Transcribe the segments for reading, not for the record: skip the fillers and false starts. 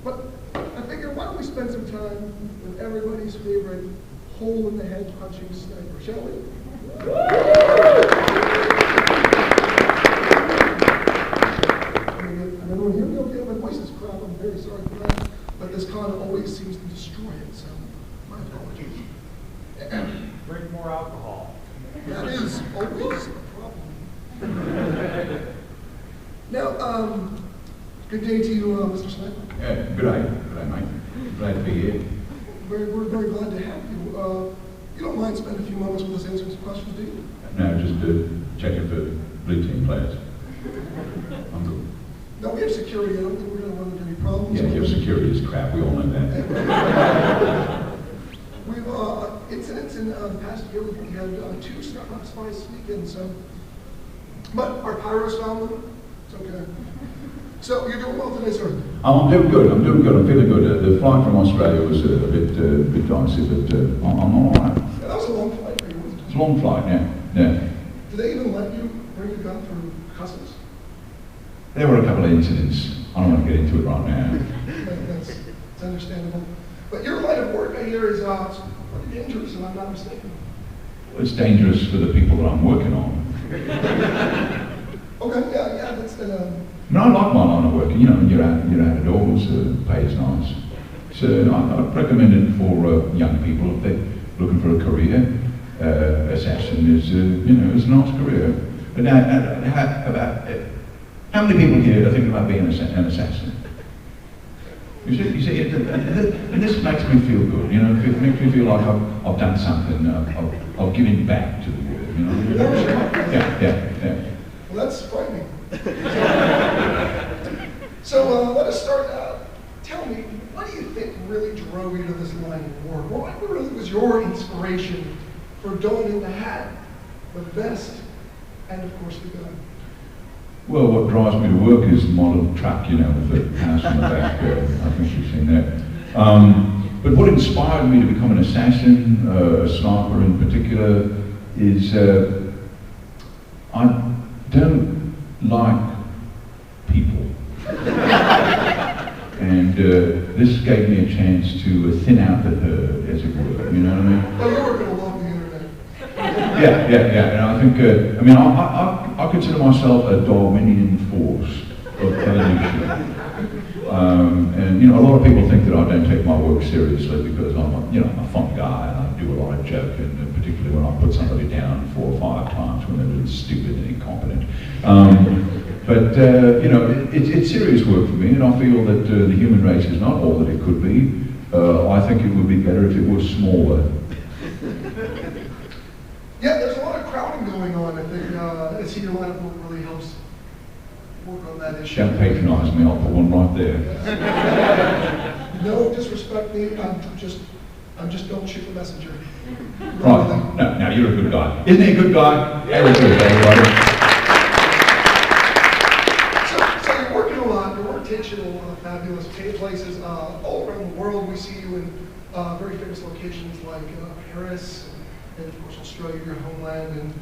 But I figured, why don't we spend some time with everybody's favorite hole-in-the-head punching sniper, shall we? Can everyone hear me okay? My voice is crap, I'm very sorry for that. But this con always seems to destroy it, so my apologies. Drink more alcohol. That is always a problem. Now, good day to you, Mr. Sniper. Good day, mate. Glad to be here. We're very glad to have you. You don't mind spending a few moments with us answering some questions, do you? No, just checking for blue team players. I'm good. No, we have security. I don't think we're going to run into any problems. Yeah, your security is crap. We all know that. We've incidents in the past year. We had 2 spies sneak in, so. But our pyros found them. It's okay. So you're doing well today, sir. I'm doing good. I'm feeling good. The flight from Australia was a bit dicey, but I'm all right. Yeah, that was a long flight for you, wasn't it? It's a long flight, yeah. Did they even let you bring your gun through customs? There were a couple of incidents. I don't want to get into it right now. That's understandable. But your line of work, I hear, is pretty dangerous, if I'm not mistaken. Well, it's dangerous for the people that I'm working on. Okay, yeah, that's I mean, I like my line of work. You know, you're outdoors, pay is nice. So I'd recommend it for young people if they're looking for a career. Assassin is, it's a nice career. But now, how many people here are thinking about being an assassin? You see, and this makes me feel good. It makes me feel like I've done something. I've given back to the world. Yeah. Well, that's frightening. So let us start. Tell me, what do you think really drove you to this line of work? What really was your inspiration for donning the hat, the vest, and of course the gun? Well, what drives me to work is my little truck, with the house in the back. I think you've seen that. But what inspired me to become an assassin, a sniper in particular, is I don't like people. And this gave me a chance to thin out the herd, as it were, you know what I mean? Oh, you were going to love the internet. Yeah. And I think, I consider myself a Darwinian force of evolution. And, a lot of people think that I don't take my work seriously because I'm a fun guy and I do a lot of joking, and particularly when I put somebody down 4 or 5 times when they're really stupid and incompetent. But it's serious work for me, and I feel that the human race is not all that it could be. I think it would be better if it was smaller. Yeah, there's a lot of crowding going on. I think a senior line of work really helps work on that issue. Don't patronize me, I'll put one right there. No, disrespect me. I'm just don't shoot the messenger. Right. No, you're a good guy. Isn't he a good guy? Very good, everybody. So you're working a lot. Your work takes you to a lot of fabulous places all around the world. We see you in very famous locations like Paris, and of course Australia, your homeland, and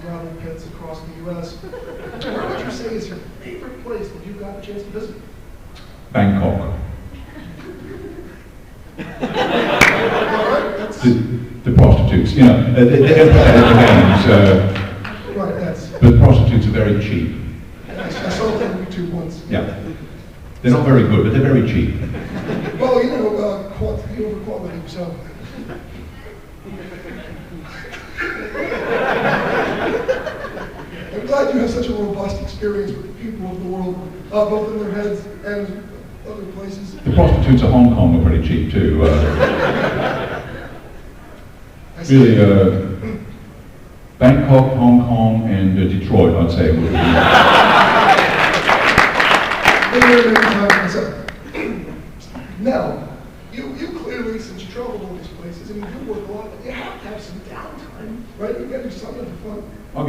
gravel pits across the U.S. Where would you say is your favorite place that you've got a chance to visit? Bangkok. The prostitutes, they don't put that in the games. Right, but prostitutes are very cheap. I saw that on YouTube once. Yeah. They're not very good, but they're very cheap. Well, quantity over quality, so. I'm glad you have such a robust experience with the people of the world, both in their heads and other places. The prostitutes of Hong Kong are pretty cheap too. Really, Bangkok, Hong Kong, and Detroit, I'd say would be. Now, you clearly, since you traveled all these places and you do work a lot, you have to have some downtime, right? You got to do something for fun. I'll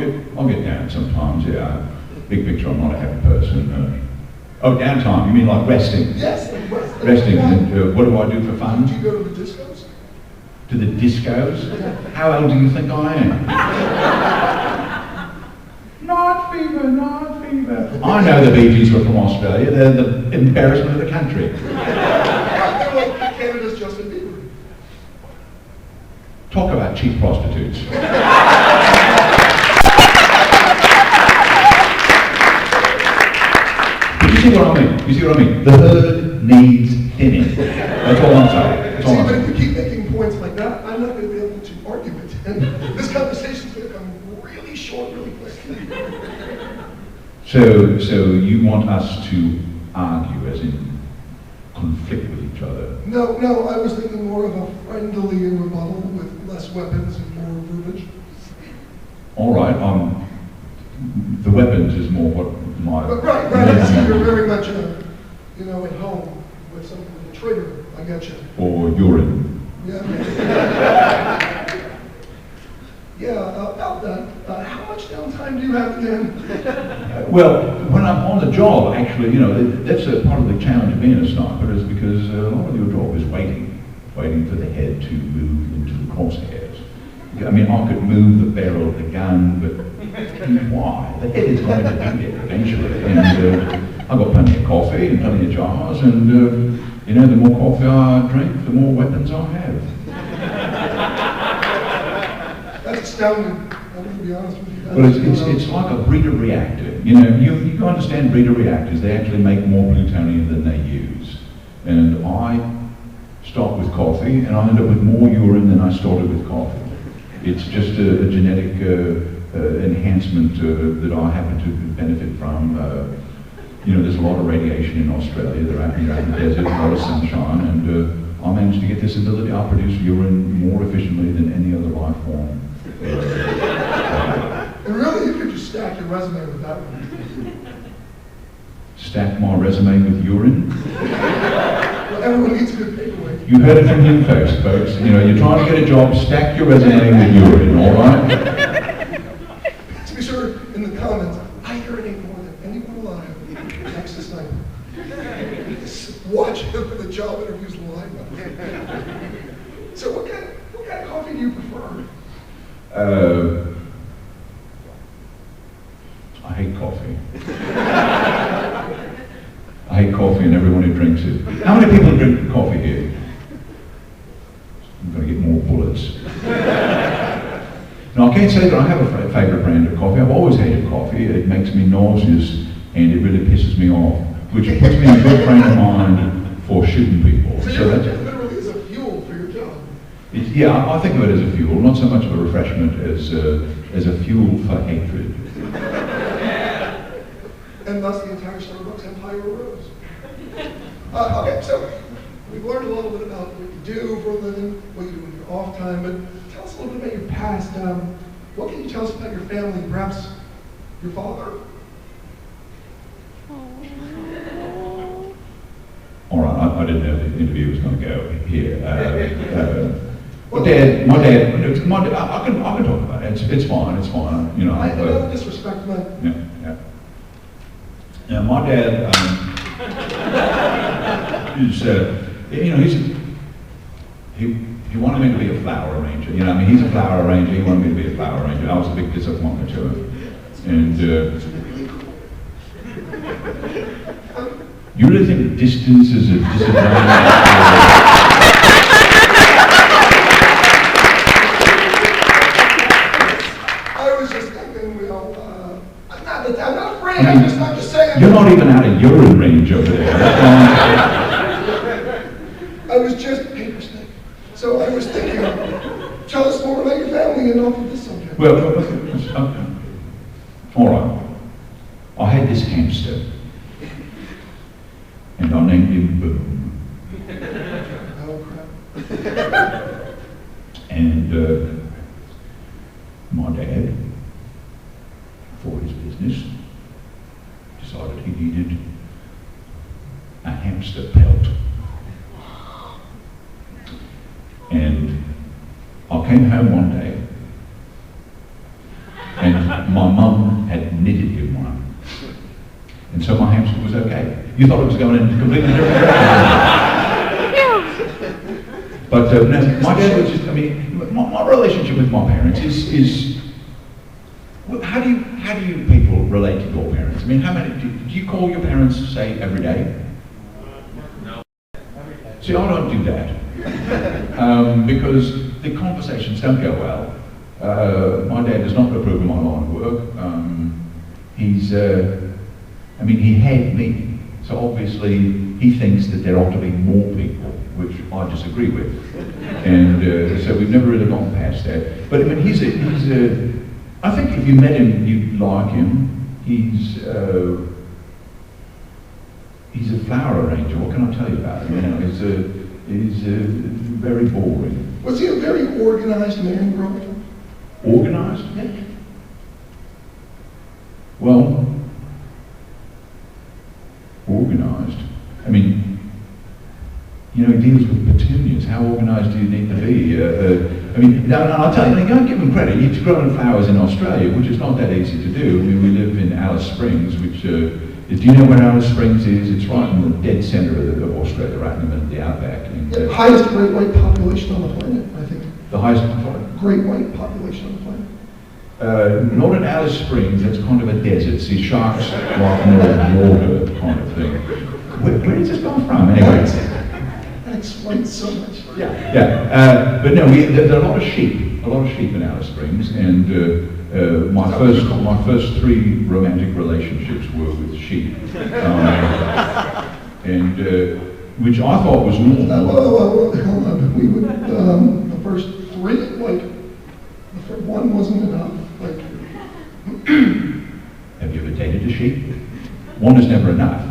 get down sometimes, yeah. Big picture, I'm not a happy person. Downtime, you mean like resting? Yes, resting. And what do I do for fun? Do you go to the discos? To the discos? Yeah. How old do you think I am? Night fever. I know the Bee Gees were from Australia. They're the embarrassment of the country. They're like Canada's Justin Bieber. Talk about cheap prostitutes. But you see what I mean? You see what I mean? The herd needs thinning. That's all I'm saying. That's all See, I'm but saying. if you keep making points like that, I'm not going to be able to argue it. And this conversation's going to come really short, really quick. So you want us to argue, as in conflict with each other? No, I was thinking more of a friendly rebuttal with less weapons and more verbiage. All right, the weapons is more what my... But right, I see you're very much, at home with something with a trigger. I get you. Or urine. Yeah. Yeah, about that. How much downtime do you have again? Well, when I'm on the job, actually, that's a part of the challenge of being a sniper, is because a lot of your job is waiting for the head to move into the crosshairs. I mean, I could move the barrel of the gun, but why? The head is going to do it eventually. And I've got plenty of coffee and plenty of jars, and the more coffee I drink, the more weapons I have. That's astounding. I'm going to be honest with you. Well, it's like a breeder reactor. You understand breeder reactors. They actually make more plutonium than they use. And I start with coffee, and I end up with more urine than I started with coffee. It's just a genetic enhancement that I happen to benefit from. There's a lot of radiation in Australia. They're out in the desert, a lot of sunshine, and I managed to get this ability. I produce urine more efficiently than any other life form. And really, you could just stack your resume with that one. Stack my resume with urine? Well, everyone needs good paperweight. You heard it from him first, folks. You're trying to get a job, stack your resume with urine, all right? To be sure, in the comments, I urinate more than anyone alive next to sniper. Watch him for the job interviews live. So what kind of coffee do you prefer? I hate coffee. I hate coffee and everyone who drinks it. How many people drink coffee here? I'm going to get more bullets. Now, I can't say that I have a favourite brand of coffee. I've always hated coffee. It makes me nauseous and it really pisses me off, which puts me in a good frame of mind for shooting people. So that's literally as a fuel for your job. Yeah, I think of it as a fuel, not so much of a refreshment as a fuel for hatred. And thus the entire Starbucks empire arose. Okay, so we've learned a little bit about what you do for a living, what you do in your off time, but tell us a little bit about your past. What can you tell us about your family, perhaps your father? All right, I didn't know the interview was going to go here. My dad, I can talk about it. It's fine. I don't disrespect men. Yeah. Now, my dad is, he wanted me to be a flower arranger. He's a flower arranger. He wanted me to be a flower arranger. I was a big disappointment to him. And you really think distance is a disadvantage? I'm not afraid, I'm just saying. You're not even out of urine range over there. I was just paper stick. So I was thinking, tell us more about your family and off of this subject. Well, all right. I had this hamster, and I named him Boom. Oh, crap. And my dad, for his business, decided he needed a hamster pelt. And I came home one day, and my mum had knitted him one. And so my hamster was okay. You thought it was going in a completely different direction. But no, my dad was just, my relationship with my parents is how do you people relate to your parents? I mean, how many, do you call your parents, say, every day? No. See, I don't do that. Because the conversations don't go well. My dad does not approve of my line of work. He had me, so obviously he thinks that there ought to be more people, which I disagree with. And so we've never really gone past that. But I mean, I think if you met him, you'd like him. He's a flower arranger. What can I tell you about him? You know, he's very boring. Was he a very organized man growing up? Organized? Yeah. Well, organized. I mean, you know, he deals with petunias. How organized do you need to be? I'll tell you, don't give him credit. He's growing flowers in Australia, which is not that easy to do. I mean, we live in Alice Springs, which, do you know where Alice Springs is? It's right in the dead center of Australia, right in the middle of the outback. And, the highest great white population on the planet, I think. The highest great white population on the planet. Not in Alice Springs, that's kind of a desert. See, sharks like more water kind of thing. Where does this come from, anyway? That explains so much. Yeah. But no, there are a lot of sheep in Alice Springs, and my first 3 romantic relationships were with sheep, which I thought was normal. Hold on. We would the first 3, like the first 1 wasn't enough. Like, have you ever dated a sheep? 1 is never enough.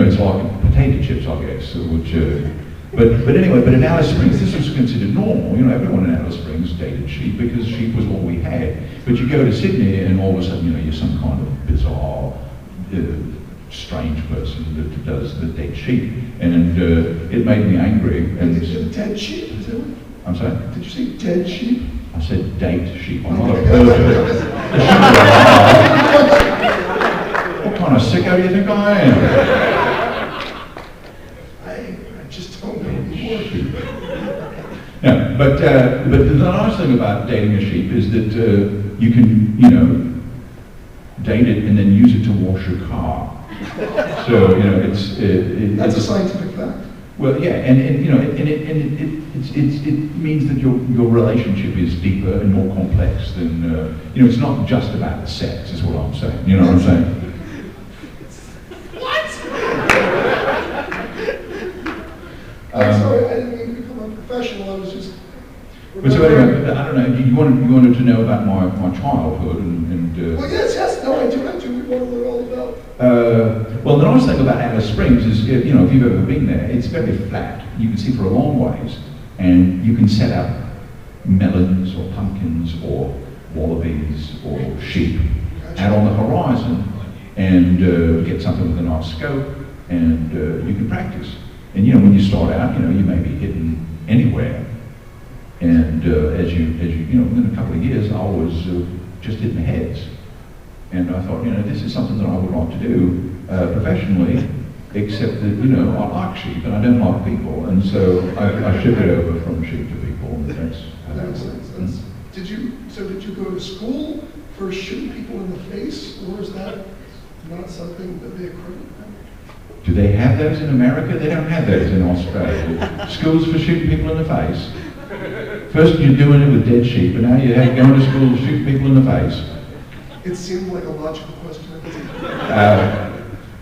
It's like potato chips, I guess. But in Alice Springs, this was considered normal. You know, everyone in Alice Springs dated sheep because sheep was all we had. But you go to Sydney, and all of a sudden, you're some kind of bizarre, strange person that dates sheep, and it made me angry. And you said dead sheep? Is that what? I'm sorry? Did you say dead sheep? I said date sheep. I'm not a pervert. What kind of sicko do you think I am? I just don't know anymore. No, but the nice thing about dating a sheep is that you can, date it and then use it to wash your car. So That's a scientific fact. Well, yeah, and it means that your relationship is deeper and more complex than it's not just about the sex, is what I'm saying. You know what I'm saying? What? I'm sorry, I didn't mean to become unprofessional. I was just. But so anyway, I don't know. You wanted to know about my childhood and Well, yes. No, I do. We want to learn all about. Well, the nice thing about Alice Springs is, if you've ever been there, it's very flat. You can see for a long ways, and you can set up melons or pumpkins or wallabies or sheep out on the horizon and get something with a nice scope, and you can practice. And when you start out, you may be hitting anywhere. And as you within a couple of years, I was just hitting heads. And I thought, this is something that I would like to do professionally, except that, I like sheep and I don't like people. And so I shifted over from sheep to people. And that's how that makes sense. Did you go to school for shooting people in the face, or is that not something that they accredit? Do they have those in America? They don't have those in Australia. Schools for shooting people in the face. First you're doing it with dead sheep, and now you're going to school to shoot people in the face. It seemed like a logical question.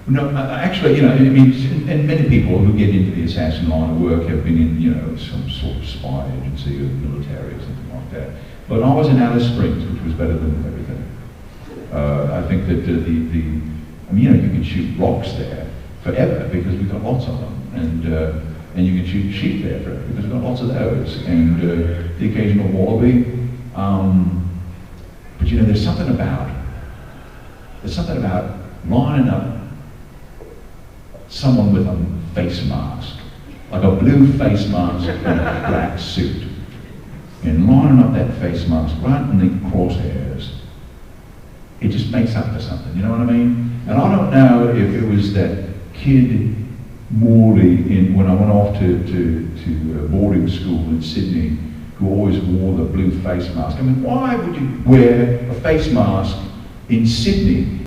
No, actually, and many people who get into the assassin line of work have been in, some sort of spy agency or military or something like that. But I was in Alice Springs, which was better than everything. I think that you can shoot rocks there forever because we've got lots of them, and you can shoot sheep there forever because we've got lots of those, and the occasional wallaby. But there's something about lining up someone with a face mask, like a blue face mask and a black suit, and lining up that face mask right in the crosshairs. It just makes up for something, you know what I mean? And I don't know if it was that kid Morley when I went off to boarding school in Sydney, who always wore the blue face mask. I mean, why would you wear a face mask in Sydney,